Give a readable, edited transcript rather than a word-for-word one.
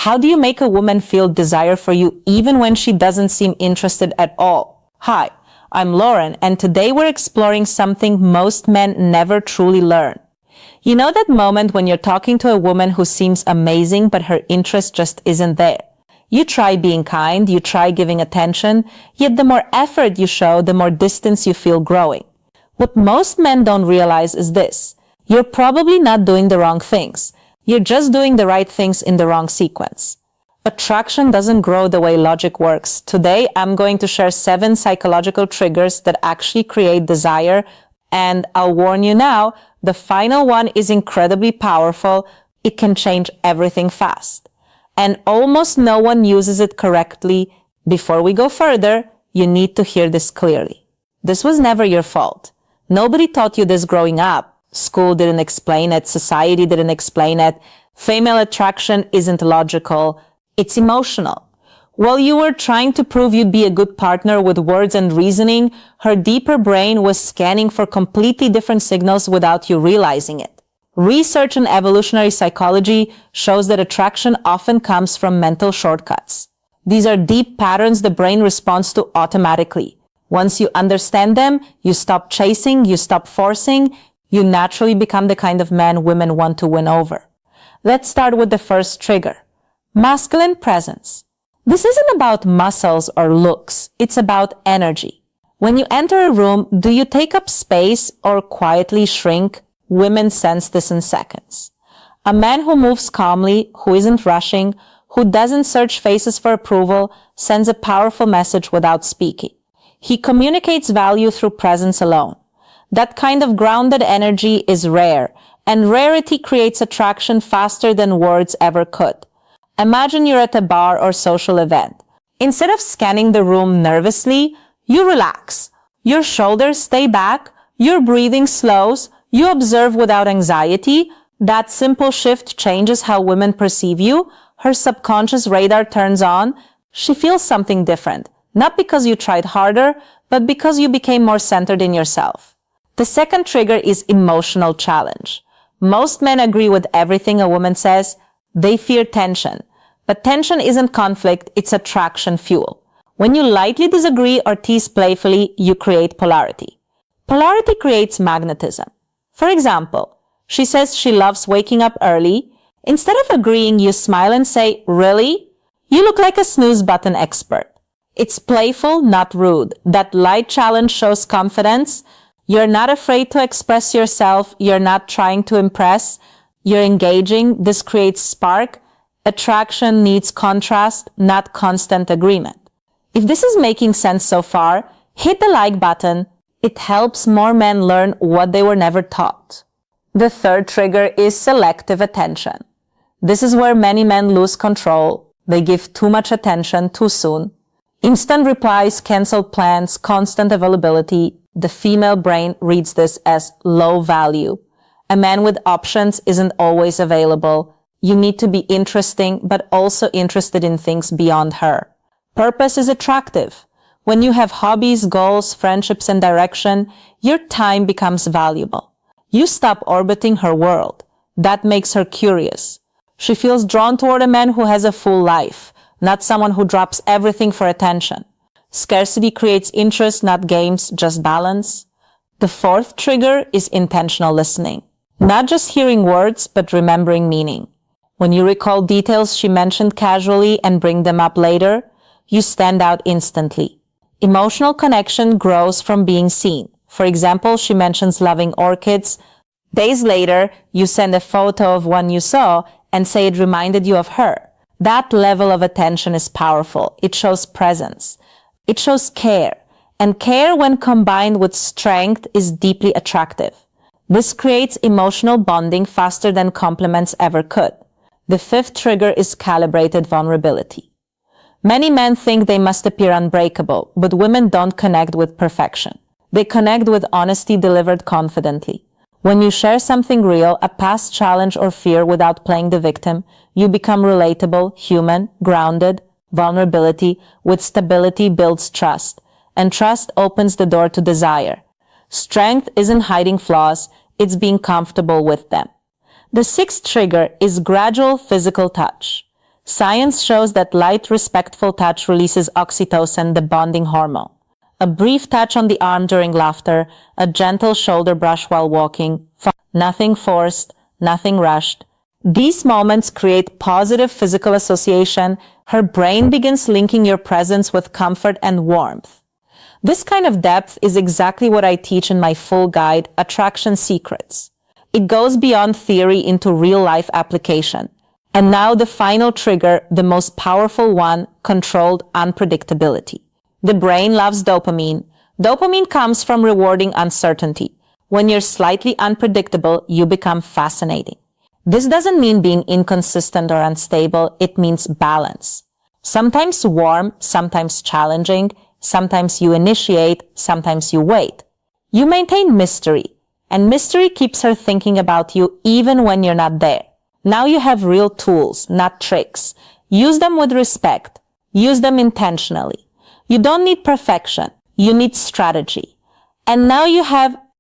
How do you make a woman feel desire for you even when she doesn't seem interested at all? Hi, I'm Lauren, and today we're exploring something most men never truly learn. You know that moment when you're talking to a woman who seems amazing, but her interest just isn't there? You try being kind, you try giving attention, yet the more effort you show, the more distance you feel growing. What most men don't realize is this: you're probably not doing the wrong things. You're just doing the right things in the wrong sequence. Attraction doesn't grow the way logic works. Today, I'm going to share 7 psychological triggers that actually create desire, and I'll warn you now, the final one is incredibly powerful. It can change everything fast. And almost no one uses it correctly. Before we go further, you need to hear this clearly. This was never your fault. Nobody taught you this growing up. School didn't explain it. Society didn't explain it. Female attraction isn't logical. It's emotional. While you were trying to prove you'd be a good partner with words and reasoning, her deeper brain was scanning for completely different signals without you realizing it. Research in evolutionary psychology shows that attraction often comes from mental shortcuts. These are deep patterns the brain responds to automatically. Once you understand them, you stop chasing, you stop forcing, you naturally become the kind of man women want to win over. Let's start with the first trigger: masculine presence. This isn't about muscles or looks, it's about energy. When you enter a room, do you take up space or quietly shrink? Women sense this in seconds. A man who moves calmly, who isn't rushing, who doesn't search faces for approval, sends a powerful message without speaking. He communicates value through presence alone. That kind of grounded energy is rare, and rarity creates attraction faster than words ever could. Imagine you're at a bar or social event. Instead of scanning the room nervously, you relax. Your shoulders stay back, your breathing slows, you observe without anxiety. That simple shift changes how women perceive you. Her subconscious radar turns on. She feels something different, not because you tried harder, but because you became more centered in yourself. The second trigger is emotional challenge. Most men agree with everything a woman says. They fear tension. But tension isn't conflict, it's attraction fuel. When you lightly disagree or tease playfully, you create polarity. Polarity creates magnetism. For example, she says she loves waking up early. Instead of agreeing, you smile and say, "Really? You look like a snooze button expert." It's playful, not rude. That light challenge shows confidence. You're not afraid to express yourself. You're not trying to impress. You're engaging. This creates spark. Attraction needs contrast, not constant agreement. If this is making sense so far, hit the like button. It helps more men learn what they were never taught. The third trigger is selective attention. This is where many men lose control. They give too much attention too soon. Instant replies, canceled plans, constant availability. The female brain reads this as low value. A man with options isn't always available. You need to be interesting, but also interested in things beyond her. Purpose is attractive. When you have hobbies, goals, friendships, and direction, your time becomes valuable. You stop orbiting her world. That makes her curious. She feels drawn toward a man who has a full life, not someone who drops everything for attention. Scarcity creates interest, not games, just balance. The fourth trigger is intentional listening. Not just hearing words, but remembering meaning. When you recall details she mentioned casually and bring them up later, you stand out instantly. Emotional connection grows from being seen. For example, she mentions loving orchids. Days later, you send a photo of one you saw and say it reminded you of her. That level of attention is powerful. It shows presence. It shows care. And care, when combined with strength, is deeply attractive. This creates emotional bonding faster than compliments ever could. The fifth trigger is calibrated vulnerability. Many men think they must appear unbreakable, but women don't connect with perfection. They connect with honesty delivered confidently. When you share something real, a past challenge or fear without playing the victim, you become relatable, human, grounded. Vulnerability with stability builds trust, and trust opens the door to desire. Strength isn't hiding flaws, it's being comfortable with them. The sixth trigger is gradual physical touch. Science shows that light, respectful touch releases oxytocin, the bonding hormone. A brief touch on the arm during laughter, a gentle shoulder brush while walking, nothing forced, nothing rushed. These moments create positive physical association. Her brain begins linking your presence with comfort and warmth. This kind of depth is exactly what I teach in my full guide, Attraction Secrets. It goes beyond theory into real-life application. And now the final trigger, the most powerful one, controlled unpredictability. The brain loves dopamine. Dopamine comes from rewarding uncertainty. When you're slightly unpredictable, you become fascinating. This doesn't mean being inconsistent or unstable. It means balance. Sometimes warm, sometimes challenging, sometimes you initiate, sometimes you wait. You maintain mystery, and mystery keeps her thinking about you even when you're not there. Now you have real tools, not tricks. Use them with respect. Use them intentionally. You don't need perfection. You need strategy. And now you have